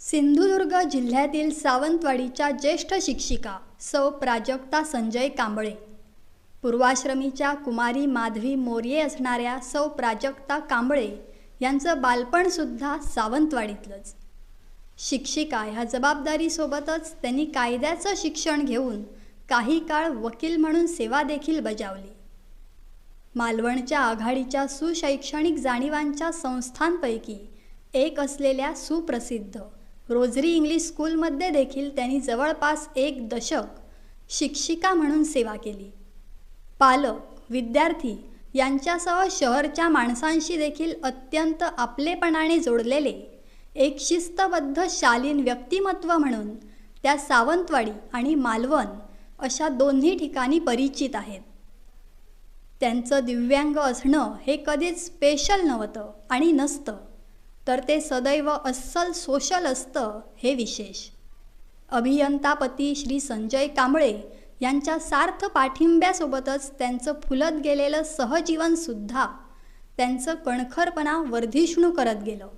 सिंधुदुर्ग जिल्ह्यातील सावंतवाडीच्या ज्येष्ठ शिक्षिका सौ प्राजक्ता संजय कांबळे, पूर्वाश्रमीच्या कुमारी माधवी मोर्ये असणाऱ्या सौ प्राजक्ता कांबळे यांचं बालपणसुद्धा सावंतवाडीतलंच. शिक्षिका ह्या जबाबदारीसोबतच त्यांनी कायद्याचं शिक्षण घेऊन काही काळ वकील म्हणून सेवा देखील बजावली. मालवणच्या आघाडीच्या सुशैक्षणिक जाणीवांच्या संस्थांपैकी एक असलेल्या सुप्रसिद्ध रोझरी इंग्लिश स्कूलमध्ये देखील त्यांनी जवळपास 1 दशक शिक्षिका म्हणून सेवा केली. पालक, विद्यार्थी यांच्यासह शहरच्या माणसांशी देखील अत्यंत आपलेपणाने जोडलेले एक शिस्तबद्ध शालीन व्यक्तिमत्व म्हणून त्या सावंतवाडी आणि मालवण अशा दोन्ही ठिकाणी परिचित आहेत. त्यांचं दिव्यांग असणं हे कधीच स्पेशल नव्हतं आणि नसतं, तर ते सदैव अस्सल सोशल असतं हे विशेष. अभियंतापती श्री संजय कांबळे यांच्या सार्थ पाठिंब्यासोबतच त्यांचं फुलत गेलेलं सहजीवनसुद्धा त्यांचं कणखरपणा वर्धिष्णू करत गेलं.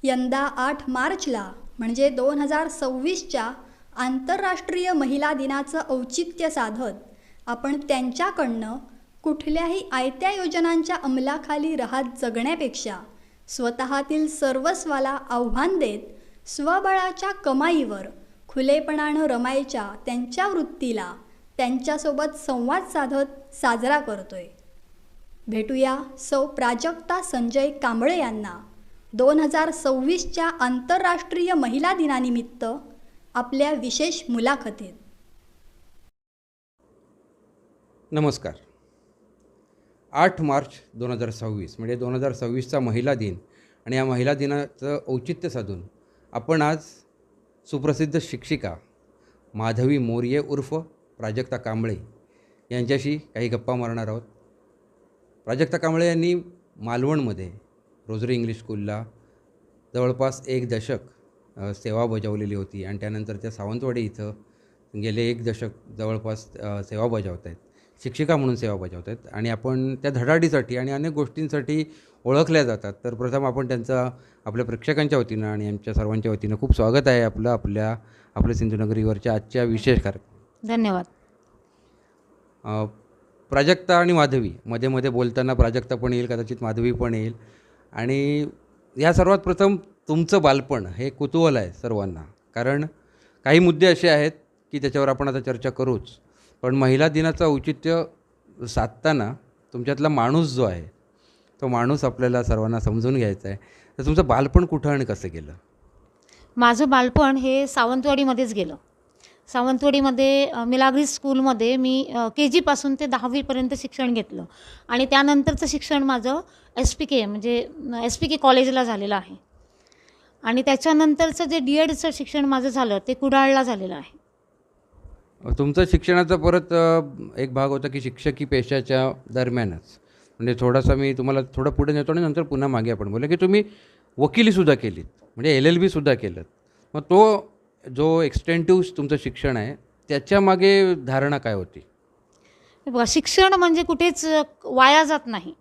यंदा 8 मार्चला म्हणजे 2026च्या आंतरराष्ट्रीय महिला दिनाचं औचित्य साधत आपण त्यांच्याकडनं कुठल्याही आयत्या योजनांच्या अंमलाखाली राहत जगण्यापेक्षा स्वतःतील सर्वस्वाला आव्हान देत स्वबळाच्या कमाईवर खुलेपणानं रमायच्या त्यांच्या वृत्तीला त्यांच्यासोबत संवाद साधत साजरा करतोय. भेटूया सौ प्राजक्ता संजय कांबळे यांना 2026च्या आंतरराष्ट्रीय महिला दिनानिमित्त आपल्या विशेष मुलाखतीत. नमस्कार. 8 मार्च 2026 म्हणजे 2026चा महिला दिन आणि या महिला दिनाचं औचित्य साधून आपण आज सुप्रसिद्ध शिक्षिका माधवी मोर्ये उर्फ प्राजक्ता कांबळे यांच्याशी काही गप्पा मारणार आहोत. प्राजक्ता कांबळे यांनी मालवणमध्ये रोझरी इंग्लिश स्कूलला जवळपास 1 दशक सेवा बजावलेली होती आणि त्यानंतर त्या सावंतवाडी इथं गेले 1 दशक जवळपास सेवा बजावत आहेत, शिक्षिका म्हणून सेवा बजावत आहेत आणि आपण त्या धडाडीसाठी आणि अनेक गोष्टींसाठी ओळखल्या जातात. तर प्रथम आपण त्यांचं आपल्या प्रेक्षकांच्या वतीनं आणि आमच्या सर्वांच्या वतीनं खूप स्वागत आहे आपल्या सिंधुनगरीवरच्या आजच्या विशेष कार्यक्रम. धन्यवाद. प्राजक्ता आणि माधवी, मध्ये मध्ये बोलताना प्राजक्ता पण येईल, कदाचित माधवी पण येईल. आणि या सर्वात प्रथम तुमचं बालपण हे कुतूहल आहे सर्वांना, कारण काही मुद्दे असे आहेत की त्याच्यावर आपण आता चर्चा करूच, पण महिला दिनाचं औचित्य साधताना तुमच्यातला माणूस जो आहे तो माणूस आपल्याला सर्वांना समजून घ्यायचा आहे. तर तुमचं बालपण कुठं आणि कसं गेलं? माझं बालपण हे सावंतवाडीमध्येच गेलं. सावंतवाडीमध्ये मिलाग्री स्कूलमध्ये मी KG पासून ते 10वीपर्यंत शिक्षण घेतलं आणि त्यानंतरचं शिक्षण माझं SPK म्हणजे SPK कॉलेजला झालेलं आहे आणि त्याच्यानंतरचं जे DEDचं शिक्षण माझं झालं ते कुडाळला झालेलं आहे. तुमचं शिक्षणाचा परत एक भाग होता की शिक्षकी पेशाच्या दरम्यानच, म्हणजे थोडासा मी तुम्हाला थोडं पुढे नेतो आणि नंतर पुन्हा मागे आपण बोलू की तुम्ही वकिलीसुद्धा केलीत, म्हणजे LLBसुद्धा केलं. मग तो जो एक्सटेंटिव्ह तुमचं शिक्षण आहे त्याच्यामागे धारणा काय होती? बघा, शिक्षण म्हणजे कुठेच वाया जात नाही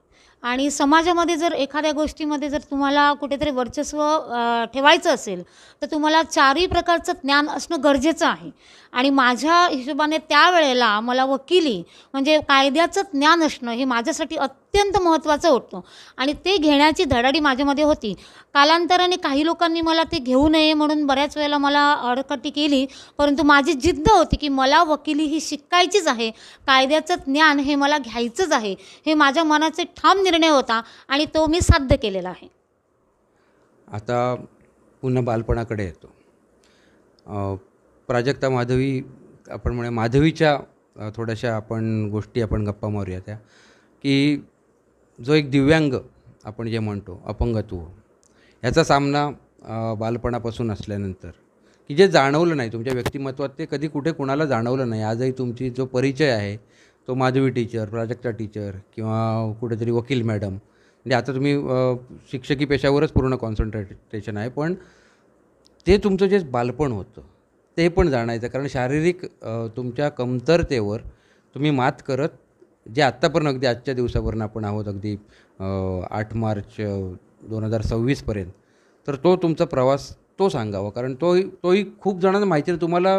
आणि समाजामध्ये जर एखाद्या गोष्टीमध्ये जर तुम्हाला कुठेतरी वर्चस्व ठेवायचं असेल तर तुम्हाला 4ही प्रकारचं ज्ञान असणं गरजेचं आहे. आणि माझ्या हिशोबाने त्यावेळेला मला वकिली म्हणजे कायद्याचं ज्ञान असणं हे माझ्यासाठी अत्यंत महत्त्वाचं होतं आणि ते घेण्याची धडाडी माझ्यामध्ये होती. कालांतराने काही लोकांनी मला ते घेऊ नये म्हणून बऱ्याच वेळेला मला अडकटी केली, परंतु माझी जिद्द होती की मला वकिली ही शिकायचीच आहे, कायद्याचं ज्ञान हे मला घ्यायचंच आहे, हे माझ्या मनाचा ठाम निर्णय होता आणि तो मी साध्य केलेला आहे. आता पुन्हा बालपणाकडे येतो. प्राजक्ता माधवी, आपण म्हणूया माधवीच्या थोड्याशा आपण गोष्टी आपण गप्पा मारूया त्या, की जो एक दिव्यांग आपण जे म्हणतो अपंगत्व, ह्याचा सामना बालपणापासून असल्यानंतर की जे जाणवलं नाही तुमच्या व्यक्तिमत्वात, ते कधी कुठे कुणाला जाणवलं नाही. आजही तुमची जो परिचय आहे तो माधवी टीचर, प्राजक्ता टीचर किंवा कुठेतरी वकील मॅडम, म्हणजे आता तुम्ही शिक्षकी पेशावरच पूर्ण कॉन्सन्ट्रेशन आहे, पण ते तुमचं जे बालपण होतं ते पण जाणायचं, कारण शारीरिक तुमच्या कमतरतेवर तुम्ही मात करत जे आत्तापर्यंत अगदी आजच्या दिवसापर्यंत आपण आहोत, अगदी 8 मार्च 2026पर्यंत, तर तो तुमचा प्रवास तो सांगावा, कारण तोही खूप जणांना माहिती नाही. तुम्हाला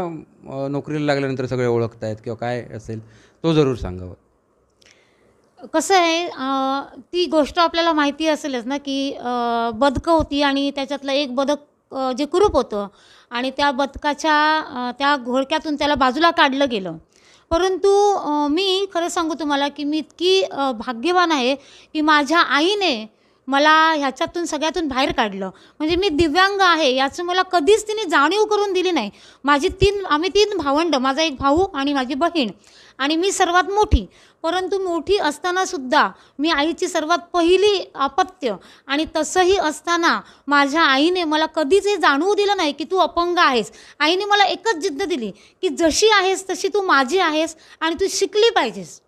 नोकरीला लागल्यानंतर सगळे ओळखतायत किंवा काय असेल, तो जरूर सांगावा. कसं आहे, ती गोष्ट आपल्याला माहिती असेलच ना, की बदकं होती आणि त्याच्यातलं एक बदक जे कुरूप होतं आणि त्या बदकाच्या त्या घोळक्यातून त्याला बाजूला काढलं गेलं. परंतु मी खरं सांगू तुम्हाला, की मी इतकी भाग्यवान आहे, की माझ्या आईने मला ह्याच्यातून सगळ्यातून बाहेर काढलं. म्हणजे मी दिव्यांग आहे याचं मला कधीच तिने जाणीव करून दिली नाही. आम्ही 3 भावंडं, माझा एक भाऊ आणि माझी बहीण आणि मी सर्वात मोठी. परंतु मोठी असतानासुद्धा मी आईची सर्वात पहिली अपत्य आणि तसंही असताना माझ्या आईने मला कधीच हे जाणवू दिलं नाही की तू अपंग आहेस. आईने मला एकच जिद्द दिली की जशी आहेस तशी तू माझी आहेस आणि तू शिकली पाहिजेस.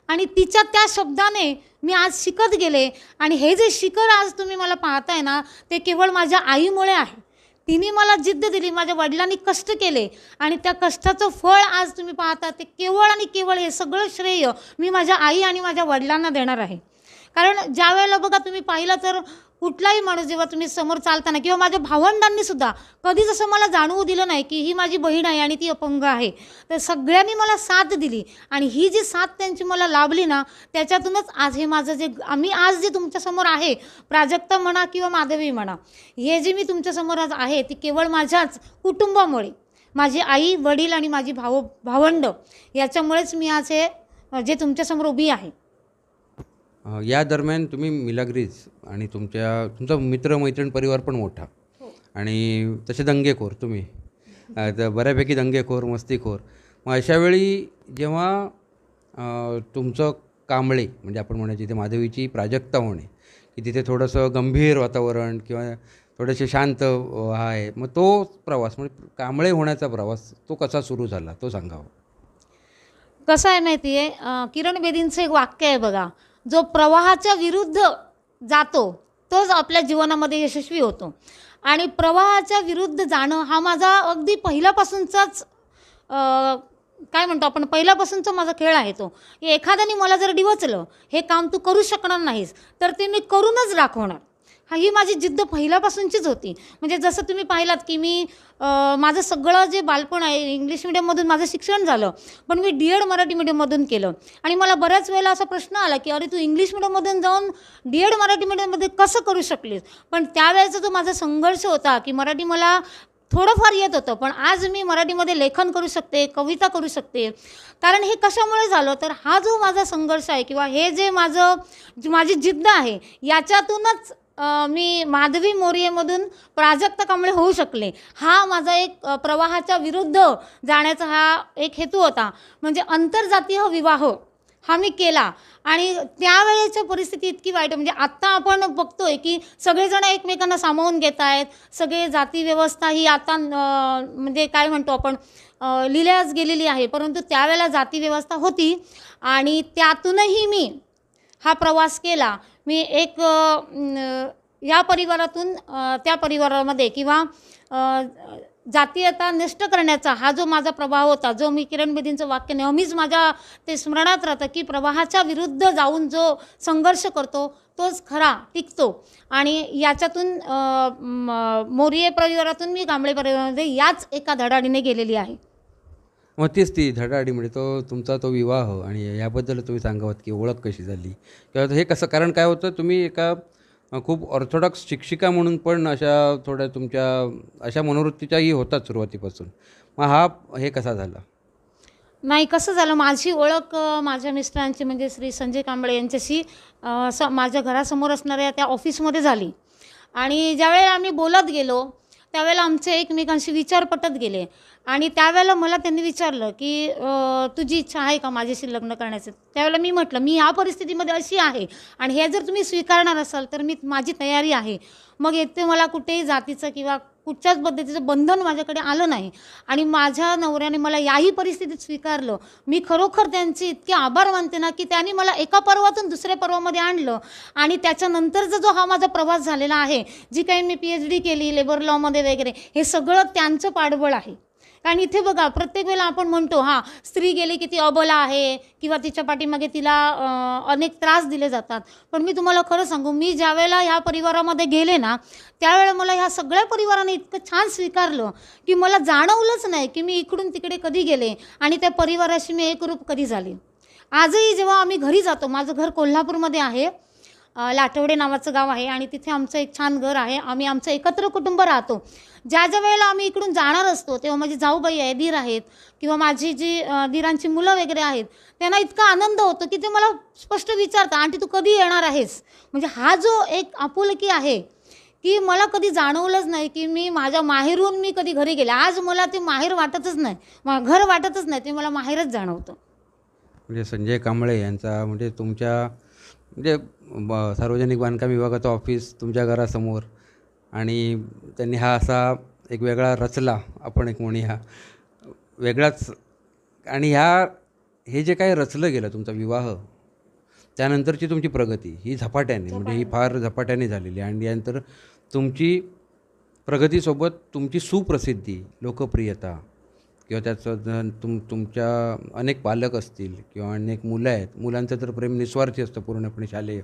आणि तिच्या त्या शब्दाने मी आज शिकत गेले आणि हे जे शिखर आज तुम्ही मला पाहताय ना, ते केवळ माझ्या आईमुळे आहे. तिने मला जिद्द दिली, माझ्या वडिलांनी कष्ट केले आणि त्या कष्टाचं फळ आज तुम्ही पाहता, ते केवळ आणि केवळ हे सगळं श्रेय मी माझ्या आई आणि माझ्या वडिलांना देणार आहे. कारण ज्या वेळेला बघा तुम्ही पाहिलं तर कुठलाही माणूस जेव्हा तुम्ही समोर चालताना किंवा माझ्या भावंडांनी सुद्धा कधीच असं मला जाणवू दिलं नाही की ही माझी बहीण आहे आणि ती अपंग आहे. तर सगळ्यांनी मला साथ दिली आणि ही जी साथ त्यांची मला लाभली ना, त्याच्यातूनच आज हे माझं जे आम्ही आज जे तुमच्यासमोर आहे, प्राजक्ता म्हणा किंवा माधवी म्हणा, हे जे मी तुमच्यासमोर आज आहे ती केवळ माझ्याच कुटुंबामुळे, माझी आई वडील आणि माझी भावंड याच्यामुळेच मी आज हे जे तुमच्यासमोर उभी आहे. या दरम्यान तुम्ही मिलाग्रीज आणि तुमचा मित्रमैत्रीण परिवार पण मोठा आणि तसे दंगेखोर तुम्ही, तर बऱ्यापैकी दंगेखोर, मस्तीखोर. मग अशा वेळी जेव्हा तुमचं कांबळे म्हणजे आपण म्हणायची तिथे माधवीची प्राजक्ता होणे, की तिथे थोडंसं गंभीर वातावरण किंवा थोडेसे शांत आहे, मग तो प्रवास म्हणजे कांबळे होण्याचा प्रवास तो कसा सुरू झाला तो सांगावा. कसं आहे माहिती आहे, किरण बेदींचं एक वाक्य आहे बघा, जो प्रवाहाच्या विरुद्ध जातो तोच आपल्या जीवनामध्ये यशस्वी होतो. आणि प्रवाहाच्या विरुद्ध जाणं हा माझा अगदी पहिल्यापासूनचाच काय म्हणतो आपण, पहिल्यापासूनचा माझा खेळ आहे तो. एखाद्याने मला जर डिवचलं, हे काम तू करू शकणार नाहीस, तर ते मी करूनच दाखवणार. ही माझी जिद्द पहिल्यापासूनचीच होती. म्हणजे जसं तुम्ही पाहिलात की मी माझं सगळं जे बालपण आहे इंग्लिश मिडियममधून माझं शिक्षण झालं, पण मी डी एड मराठी मिडियममधून केलं. आणि मला बऱ्याच वेळेला असा प्रश्न आला की अरे तू इंग्लिश मिडियममधून जाऊन डी एड मराठी मिडियममध्ये कसं करू शकलीस. पण त्यावेळेचा जो माझा संघर्ष होता की मराठी मला थोडंफार येत होतं, पण आज मी मराठीमध्ये लेखन करू शकते, कविता करू शकते. कारण हे कशामुळे झालं, तर हा जो माझा संघर्ष आहे किंवा हे जे माझी जिद्द आहे, याच्यातूनच मी माधवी मोरियेमधून प्राजक्ता कांबळे होऊ शकले. हा माझा एक प्रवाहाच्या विरुद्ध जाण्याचा हा एक हेतू होता. म्हणजे आंतरजातीय विवाह हा मी केला आणि त्यावेळेची परिस्थिती इतकी वाईट, म्हणजे आत्ता आपण बघतोय की सगळेजण एकमेकांना सामावून घेत आहेत, सगळे जाती व्यवस्था ही आता म्हणजे काय म्हणतो आपण लिहिल्याच गेलेली आहे. परंतु त्यावेळेला जाती व्यवस्था होती आणि त्यातूनही मी हा प्रवास केला. मी एक या परिवारातून त्या परिवारामध्ये किंवा जातीयता नष्ट करण्याचा हा जो माझा प्रभाव होता, जो मी किरण बेदींचं वाक्य नेहमीच माझ्या ते स्मरणात राहतं की प्रवाहाच्या विरुद्ध जाऊन जो संघर्ष करतो तोच खरा टिकतो. आणि याच्यातून मोरिये परिवारातून मी कांबळे परिवारामध्ये याच एका धडाडीने गेलेली आहे. मग तीच ती धडाडी म्हणजे तुमचा तो विवाह आणि याबद्दल तुम्ही सांगावत की ओळख कशी झाली किंवा हे कसं, कारण काय होतं तुम्ही एका खूप ऑर्थोडॉक्स शिक्षिका म्हणून पण अशा थोड्या तुमच्या अशा मनोवृत्तीच्याही होतात सुरुवातीपासून. मग हे कसा झाला. नाही, कसं झालं, माझी ओळख माझ्या मिस्टरांची म्हणजे श्री संजय कांबळे यांच्याशी माझ्या घरासमोर असणाऱ्या त्या ऑफिसमध्ये झाली. आणि ज्यावेळेला आम्ही बोलत गेलो त्यावेळेला आमचे एकमेकांशी विचार पटत गेले. आणि त्यावेळेला मला त्यांनी विचारलं की तुझी इच्छा आहे का माझ्याशी लग्न करण्याचं. त्यावेळेला मी म्हटलं मी ह्या परिस्थितीमध्ये अशी आहे आणि हे जर तुम्ही स्वीकारणार असाल तर माझी तयारी आहे. मग येथे मला कुठेही जातीचं किंवा कुठच्याच पद्धतीचं बंधन माझ्याकडे आलं नाही आणि माझ्या नवऱ्याने मला याही परिस्थितीत स्वीकारलं. मी खरोखर त्यांचे इतके आभार मानते ना की त्यांनी मला एका पर्वातून दुसऱ्या पर्वामध्ये आणलं. आणि त्याच्यानंतरचा जो हा माझा प्रवास झालेला आहे, जी काही मी PhD केली लेबर लॉमध्ये वगैरे, हे सगळं त्यांचं पाठबळ आहे. कारण इथे बघा प्रत्येक वेळेला आपण म्हणतो हां स्त्री गेली की ती अबला आहे किंवा तिच्या पाठीमागे तिला अनेक त्रास दिले जातात. पण मी तुम्हाला खरं सांगू, मी ज्यावेळेला ह्या परिवारामध्ये गेले ना त्यावेळेला मला ह्या सगळ्या परिवाराने इतकं छान स्वीकारलं की मला जाणवलंच नाही की मी इकडून तिकडे कधी गेले आणि त्या परिवाराशी मी एकरूप कधी झाले. आजही जेव्हा आम्ही घरी जातो, माझं घर कोल्हापूरमध्ये आहे, लाटवडे नावाचं गाव आहे आणि तिथे आमचं एक छान घर आहे. आम्ही आमचं एकत्र कुटुंब राहतो. ज्या ज्या वेळेला आम्ही इकडून जाणार असतो तेव्हा माझी जाऊबाई आहे, दीर आहेत किंवा माझी जी दीरांची मुलं वगैरे आहेत, त्यांना इतका आनंद होतो की ते मला स्पष्ट विचारतात, आंटी तू कधी येणार आहेस. म्हणजे हा जो एक आपुलकी आहे की मला कधी जाणवलंच नाही की मी माझ्या माहेरून मी कधी घरी गेले. आज मला ते माहेर वाटतच नाही, घर वाटतच नाही, ते मला माहेरच जाणवतं. म्हणजे संजय कांबळे यांचा म्हणजे तुमच्या म्हणजे सार्वजनिक बांधकाम विभागाचं ऑफिस तुमच्या घरासमोर आणि त्यांनी हा असा एक वेगळा रचला, आपण एक म्हणूया वेगळाच. आणि हे जे काही रचलं गेलं तुमचा विवाह, त्यानंतरची तुमची प्रगती ही झपाट्याने म्हणजे ही फार झपाट्याने झालेली आहे. आणि यानंतर तुमची प्रगतीसोबत तुमची सुप्रसिद्धी, लोकप्रियता किंवा त्याचं तुमच्या अनेक पालक असतील किंवा अनेक मुलं आहेत, मुलांचं तर प्रेम निस्वार्थी असतं पूर्णपणे शालेय.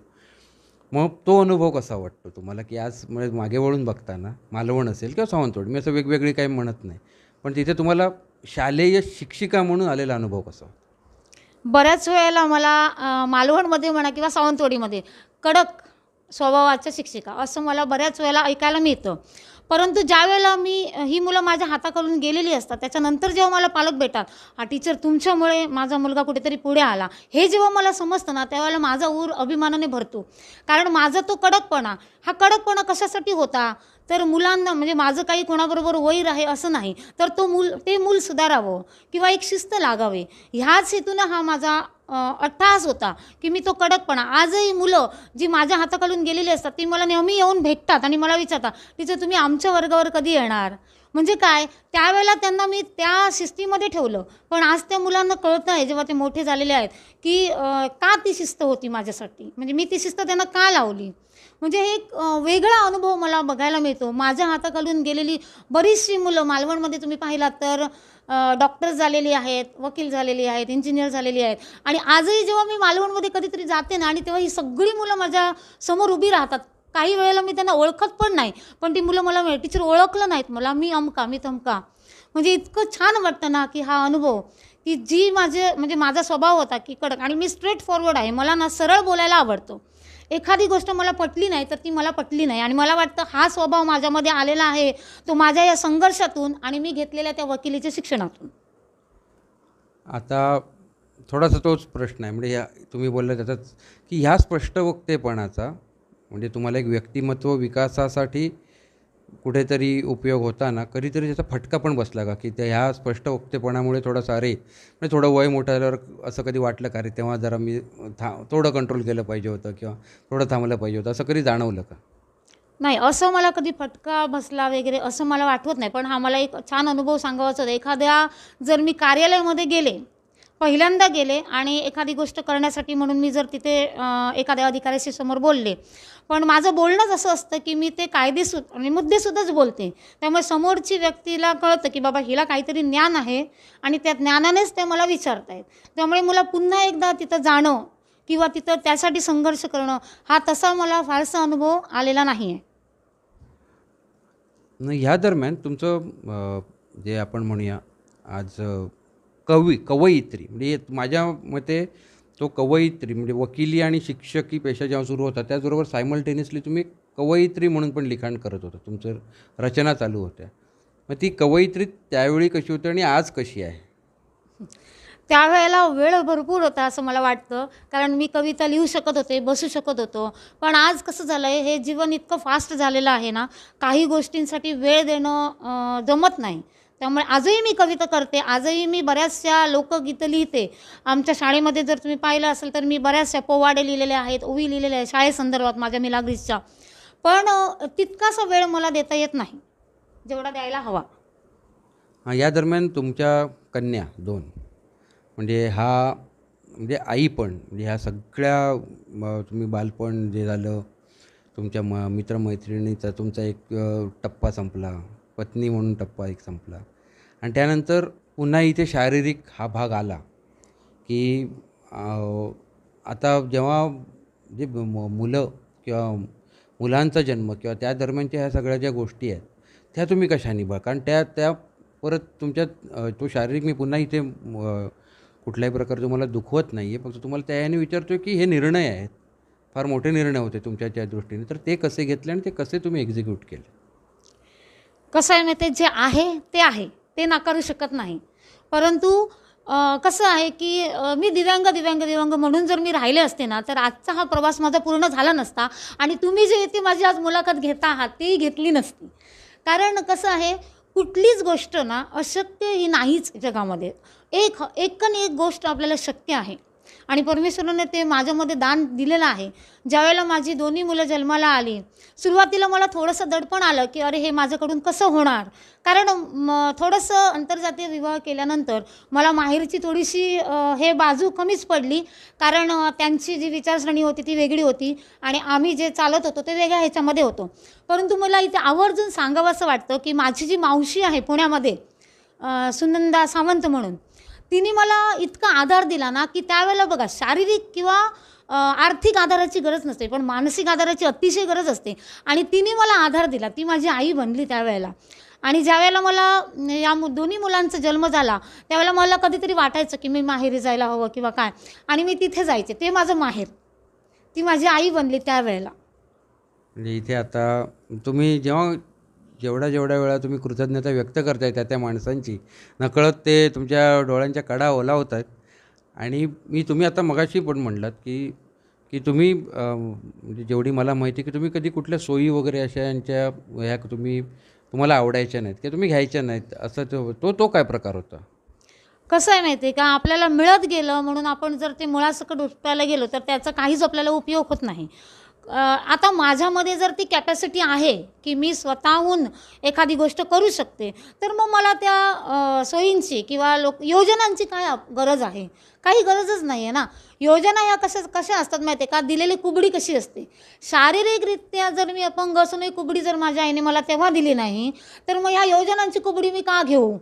मग तो अनुभव कसा वाटतो तुम्हाला की आज म्हणजे मागे वळून बघताना मालवण असेल किंवा सावंतवाडी, मी असं वेगवेगळी काही म्हणत नाही, पण तिथे तुम्हाला शालेय शिक्षिका म्हणून आलेला अनुभव कसा होता? बऱ्याच वेळेला मला मालवणमध्ये म्हणा किंवा सावंतवाडीमध्ये कडक स्वभावाच्या शिक्षिका असं मला बऱ्याच वेळेला ऐकायला मिळतं. परंतु ज्या वेळेला ही मुलं माझ्या हाताखालून गेलेली असतात त्याच्यानंतर जेव्हा मला पालक भेटतात, हा टीचर तुमच्यामुळे माझा मुलगा कुठेतरी पुढे आला, हे जेव्हा मला समजतं ना त्यावेळेला माझा ऊर अभिमानाने भरतो. कारण माझा तो कडकपणा, हा कडकपणा कशासाठी होता तर मुलांना म्हणजे माझं काही कोणाबरोबर वैर आहे असं नाही, तर ते मूल सुधारावं किंवा एक शिस्त लागावे ह्याच हेतूनं हा माझा अट्टहास होता की मी तो कडकपणा. आजही मुलं जी माझ्या हाताखालून गेलेली असतात ती मला नेहमी येऊन भेटतात आणि मला विचारतात, टीचर तुम्ही आमच्या वर्गावर कधी येणार. म्हणजे काय, त्यावेळेला त्यांना मी त्या शिस्तीमध्ये ठेवलं, पण आज त्या मुलांना कळतं आहे जेव्हा ते मोठे झालेले आहेत की का ती शिस्त होती माझ्यासाठी, म्हणजे मी ती शिस्त त्यांना का लावली. म्हणजे एक वेगळा अनुभव मला बघायला मिळतो. माझ्या हाताखालून गेलेली बरीचशी मुलं मालवणमध्ये तुम्ही पाहिलात तर डॉक्टर्स झालेली आहेत, वकील झालेली आहेत, इंजिनियर झालेली आहेत. आणि आजही जेव्हा मी मालवणमध्ये कधीतरी जाते ना आणि तेव्हा ही सगळी मुलं माझ्या समोर उभी राहतात. काही वेळेला मी त्यांना ओळखत पण नाही, पण ती मुलं मला म्हणतात, टीचर ओळखलं नाहीत मला, मी अमका मी तमका. म्हणजे इतकं छान वाटतं ना की हा अनुभव की जी म्हणजे माझा स्वभाव होता की कडक, आणि मी स्ट्रेट फॉरवर्ड आहे, मला ना सरळ बोलायला आवडतं. एखादी गोष्ट मला पटली नाही तर ती मला पटली नाही, आणि मला वाटतं हा स्वभाव माझ्यामध्ये आलेला आहे तो माझ्या या संघर्षातून आणि मी घेतलेल्या त्या वकिलीच्या शिक्षणातून. आता थोडासा तोच प्रश्न आहे, म्हणजे तुम्ही बोलला त्याचाच की ह्या स्पष्टवक्तेपणाचा म्हणजे तुम्हाला एक व्यक्तिमत्व विकासासाठी कुठेतरी उपयोग होता ना, कधीतरी त्याचा फटका पण बसला का की ह्या स्पष्टवक्तेपणामुळे थोडासा अरे म्हणजे थोडं वय मोठं झाल्यावर असं कधी वाटलं का रे तेव्हा जरा मी थोडं कंट्रोल केलं पाहिजे होतं किंवा थोडं थांबलं पाहिजे होतं, असं कधी जाणवलं का? नाही, असं मला कधी फटका बसला वगैरे असं मला आठवत नाही. पण हा मला एक छान अनुभव सांगावाचा होता. एखाद्या जर मी कार्यालयामध्ये गेले, पहिल्यांदा गेले आणि एखादी गोष्ट करण्यासाठी म्हणून मी जर तिथे एखाद्या अधिकाऱ्याशी समोर बोलले, पण माझं बोलणंच असं असतं की मी ते आणि मुद्देसुद्धाच बोलते. त्यामुळे समोरची व्यक्तीला कळतं की बाबा हिला काहीतरी ज्ञान आहे आणि त्या ज्ञानानेच ते मला विचारत आहेत. त्यामुळे मला पुन्हा एकदा तिथं जाणं किंवा तिथं त्यासाठी संघर्ष करणं हा तसा मला फारसा अनुभव आलेला नाही आहे. ह्या दरम्यान तुमचं जे आपण म्हणूया आज कवयित्री म्हणजे माझ्या मते तो कवयित्री म्हणजे वकिली आणि शिक्षकी पेशा जेव्हा सुरू होता त्याचबरोबर सायमल्टेनियसली तुम्ही कवयित्री म्हणून पण लिखाण करत होता, तुमचं रचना चालू होत्या. मग ती कवयित्री त्यावेळी कशी होती आणि आज कशी आहे? त्यावेळेला वेळ भरपूर होता असं मला वाटतं, कारण मी कविता लिहू शकत होते, बसू शकत होतो. पण आज कसं झालं आहे, हे जीवन इतकं फास्ट झालेलं आहे ना, काही गोष्टींसाठी वेळ देणं जमत नाही. त्यामुळे आजही मी कविता करते, आजही मी बऱ्याचशा लोकगीतं लिहिते. आमच्या शाळेमध्ये जर तुम्ही पाहिलं असेल तर मी बऱ्याचशा पोवाडे लिहिलेले आहेत, ओवी लिहिलेल्या आहेत शाळेसंदर्भात माझ्या मिलाग्रीसच्या. पण तितकासा वेळ मला देता येत नाही जेवढा द्यायला हवा. या दरम्यान तुमच्या कन्या 2 म्हणजे म्हणजे आई पण म्हणजे ह्या सगळ्या तुम्ही बालपण जे झालं तुमच्या मित्रमैत्रिणीचा तुमचा एक टप्पा संपला, पत्नी म्हणून टप्पा एक संपला, आणि त्यानंतर पुन्हा इथे शारीरिक हा भाग आला की आता जेव्हा जे मुलं किंवा मुलांचा जन्म किंवा त्या दरम्यानच्या ह्या सगळ्या ज्या गोष्टी आहेत त्या तुम्ही कशा निभा, कारण त्या परत तुमच्यात तो शारीरिक, मी पुन्हा इथे कुठल्याही प्रकारे तुम्हाला दुखवत नाही आहे, फक्त तुम्हाला त्याने विचारतो की हे निर्णय आहेत, फार मोठे निर्णय होते तुमच्या दृष्टीने, तर ते कसे घेतले आणि ते कसे तुम्ही एक्झिक्यूट केले? कसं आहे माहिती आहे, जे आहे ते नाकारू शकत नाही. परंतु कसं आहे की मी दिव्यांग म्हणून जर मी राहिले असते ना, तर आजचा हा प्रवास माझा पूर्ण झाला नसता आणि तुम्ही जे ती माझी आज मुलाखत घेता आहात ती घेतली नसती. कारण कसं आहे, कुठलीच गोष्ट ना अशक्य ही नाहीच जगामध्ये. एक गोष्ट आपल्याला शक्य आहे आणि परमेश्वराने ते माझ्यामध्ये दान दिलेलं आहे. ज्यावेळेला माझी दोन्ही मुलं जन्माला आली, सुरुवातीला मला थोडंसं दडपण आलं की अरे हे माझ्याकडून कसं होणार, कारण थोडंसं आंतरजातीय विवाह केल्यानंतर मला माहेरची थोडीशी हे बाजू कमीच पडली, कारण त्यांची जी विचारसरणी होती ती वेगळी होती आणि आम्ही जे चालत होतो ते वेगळ्या ह्याच्यामध्ये होतो. परंतु मला इथे आवर्जून सांगावं असं वाटतं की माझी जी मावशी आहे पुण्यामध्ये, सुनंदा सावंत म्हणून, तिने मला इतका आधार दिला ना की त्यावेळेला बघा, शारीरिक किंवा आर्थिक आधाराची गरज नसते, पण मानसिक आधाराची अतिशय गरज असते आणि तिने मला आधार दिला. ती माझी आई बनली त्यावेळेला. आणि ज्यावेळेला मला या दोन्ही मुलांचा जन्म झाला त्यावेळेला मला कधीतरी वाटायचं की मी माहेरी जायला हवं किंवा काय, आणि मी तिथे जायचे. ते माझं माहेर, ती माझी आई बनली त्यावेळेला. म्हणजे इथे आता तुम्ही जेवढ्या वेळा तुम्ही कृतज्ञता व्यक्त करताय त्या माणसांची, नकळत ते तुमच्या डोळ्यांच्या कडा ओलावत आहेत. आणि तुम्ही आता मगाशी पण म्हणलात की तुम्ही म्हणजे जेवढी मला माहिती की तुम्ही कधी कुठल्या सोयी वगैरे अशा यांच्या ह्या तुम्हाला आवडायच्या नाहीत किंवा तुम्ही घ्यायच्या नाहीत, असं तो काय प्रकार होता? कसं आहे माहिती आहे का, आपल्याला मिळत गेलं म्हणून आपण जर ते मुळासकट उपटायला गेलो तर त्याचा काहीच आपल्याला उपयोग होत नाही. आता माझ्यामध्ये जर ती कॅपॅसिटी आहे की मी स्वतःहून एखादी गोष्ट करू शकते, तर मग मला त्या सोयींची किंवा योजनांची काय गरज आहे? काही गरजच नाही आहे ना. योजना ह्या कशा असतात माहिती आहे का, दिलेली कुबडी कशी असते, शारीरिकरित्या जर मी अपंग असूनही कुबडी जर माझ्या आईने मला तेव्हा दिली नाही, तर मग ह्या योजनांची कुबडी मी का घेऊ?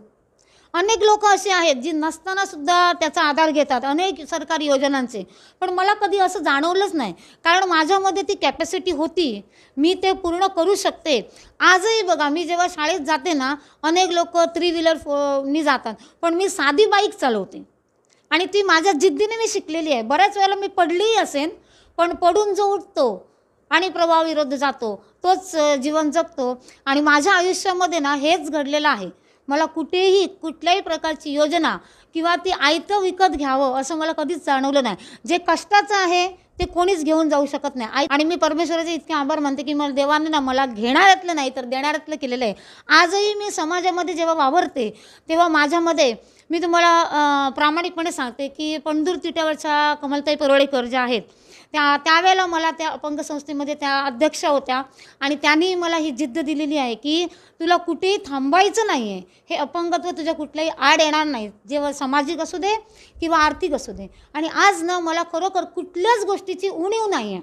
अनेक लोक असे आहेत जी नसताना सुद्धा त्याचा आधार घेतात, अनेक सरकारी योजनांचे, पण मला कधी असं जाणवलंच नाही, कारण माझ्यामध्ये ती कॅपॅसिटी होती, मी ते पूर्ण करू शकते. आजही बघा, मी जेव्हा शाळेत जाते ना, अनेक लोक 3 व्हीलरनी जातात, पण मी साधी बाईक चालवते आणि ती माझ्या जिद्दीने मी शिकलेली आहे. बऱ्याच वेळेला मी पडलीही असेन, पण पडून जो उठतो आणि प्रवाहाविरुद्ध जातो तोच जीवन जगतो. आणि माझ्या आयुष्यामध्ये ना हेच घडलेलं आहे. मला कुठेही कुठल्याही प्रकारची योजना किंवा ती आयतं विकत घ्यावं असं मला कधीच जाणवलं नाही. जे कष्टाचं आहे ते कोणीच घेऊन जाऊ शकत नाही. आणि मी परमेश्वराचे इतके आभार मानते की मला देवाने ना मला घेणाऱ्यातलं नाही तर देणाऱ्यातलं केलेलं आहे. आजही मी समाजामध्ये जेव्हा वावरते तेव्हा माझ्यामध्ये, मी तुम्हाला प्रामाणिकपणे सांगते की पंढूर तिट्यावरच्या कमलताई परवडेकर ज्या आहेत, त्यावेळेला मला त्या अपंग संस्थेमध्ये त्या अध्यक्षा होत्या आणि त्यांनी मला ही जिद्द दिलेली आहे की तुला कुठेही थांबायचं नाही आहे, हे अपंगत्व तुझ्या कुठल्याही आड येणार नाही, जेव्हा सामाजिक असू दे किंवा आर्थिक असू दे. आणि आज ना मला खरोखर कुठल्याच गोष्टीची उणीव नाही आहे.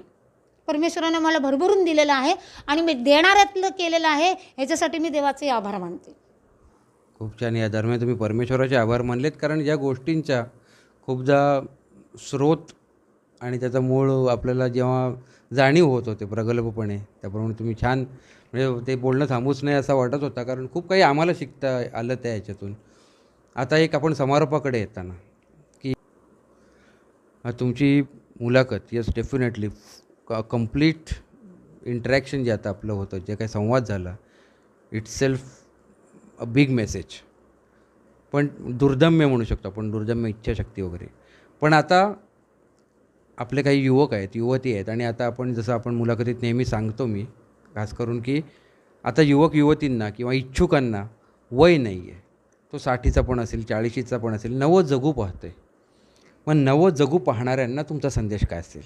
परमेश्वराने मला भरभरून दिलेलं आहे आणि मी देणाऱ्यातलं केलेलं आहे, ह्याच्यासाठी मी देवाचे आभार मानते. खूप छान. या दरम्यान तुम्ही परमेश्वराचे आभार मानलेत, कारण ज्या गोष्टींच्या खूपदा स्रोत आणि त्याचा मूळ आपल्याला जेव्हा जाणीव होत होते प्रगल्भपणे, त्याप्रमाणे तुम्ही छान, म्हणजे ते बोलणं थांबूच नाही असा वाटत होता, कारण खूप काही आम्हाला शिकता आलं त्या ह्याच्यातून. आता एक आपण समारोपाकडे येताना की तुमची मुलाखत, येस डेफिनेटली कम्प्लीट इंटरॅक्शन जे आता आपलं होतं, जे काही संवाद झाला, it's self a big message, पण दुर्दम्य म्हणू शकतो आपण, दुर्दम्य इच्छाशक्ती वगैरे. पण आता आपले काही युवक आहेत, युवती आहेत, आणि आता आपण जसं आपण मुलाखतीत नेहमी सांगतो, मी खास करून की आता युवक युवतींना किंवा इच्छुकांना वय नाही आहे, तो 60चा पण असेल, 40चा पण असेल, नवं जगू पाहतोय. मग नवं जगू पाहणाऱ्यांना तुमचा संदेश काय असेल?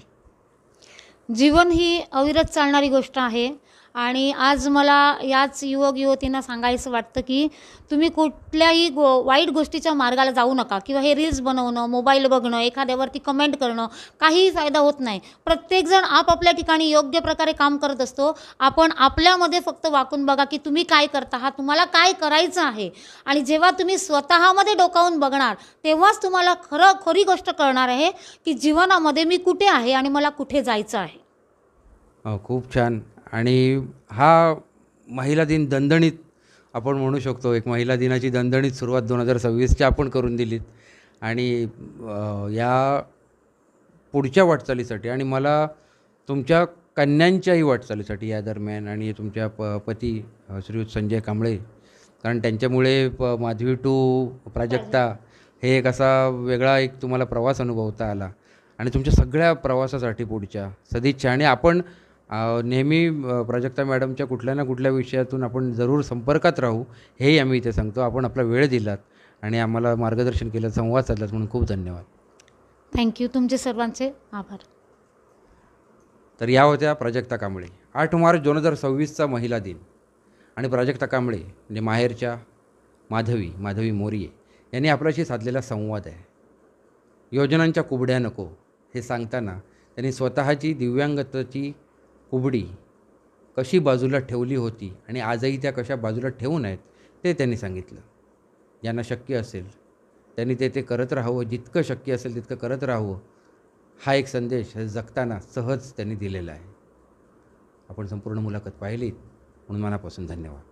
जीवन ही अविरत चालणारी गोष्ट आहे आणि आज मला याच युवक युवतींना सांगायचं वाटतं की तुम्ही कुठल्याही वाईट गोष्टीच्या मार्गाला जाऊ नका, किंवा हे रील्स बनवणं, मोबाईल बघणं, एखाद्यावरती कमेंट करणं काहीही फायदा होत नाही. प्रत्येकजण आपापल्या ठिकाणी योग्य प्रकारे काम करत असतो. आपण आपल्यामध्ये फक्त वाकून बघा की तुम्ही काय करता आहात, तुम्हाला काय करायचं आहे. आणि जेव्हा तुम्ही स्वतःमध्ये डोकावून बघणार तेव्हाच तुम्हाला खरी गोष्ट कळणार आहे की जीवनामध्ये मी कुठे आहे आणि मला कुठे जायचं आहे. खूप छान. आणि हा महिला दिन दणदणीत आपण म्हणू शकतो. एक महिला दिनाची दणदणीत सुरुवात 2026च्या आपण करून दिलीत. आणि या पुढच्या वाटचालीसाठी आणि मला तुमच्या कन्यांच्याही वाटचालीसाठी या दरम्यान, आणि तुमच्या पती श्रीयुत संजय कांबळे, कारण त्यांच्यामुळे माधवी टू प्राजक्ता हे एक असा वेगळा एक तुम्हाला प्रवास अनुभवता आला. आणि तुमच्या सगळ्या प्रवासासाठी पुढच्या सदिच्छा. आणि आपण नेहमी प्राजक्ता मॅडमच्या कुठल्या ना कुठल्या विषयातून आपण जरूर संपर्कात राहू, हेही आम्ही इथे सांगतो. आपण आपला वेळ दिलात आणि आम्हाला मार्गदर्शन केलं, संवाद साधलात म्हणून खूप धन्यवाद. थँक्यू. तुमचे सर्वांचे आभार. तर या होत्या प्राजक्ता कांबळे. 8 मार्च 2026चा महिला दिन. आणि प्राजक्ता कांबळे म्हणजे माहेरच्या माधवी मोरिये यांनी आपल्याशी साधलेला संवाद आहे. योजनांच्या कुबड्या नको हे सांगताना त्यांनी स्वतःची दिव्यांगतेची कुबडी कशी बाजूला ठेवली होती आणि आजही त्या कशा बाजूला ठेवू नयेत ते त्यांनी सांगितलं. ज्यांना शक्य असेल त्यांनी ते करत राहावं, जितकं शक्य असेल तितकं करत राहावं, हा एक संदेश जगताना सहज त्यांनी दिलेला आहे. आपण संपूर्ण मुलाखत पाहिलीत म्हणून मनापासून धन्यवाद.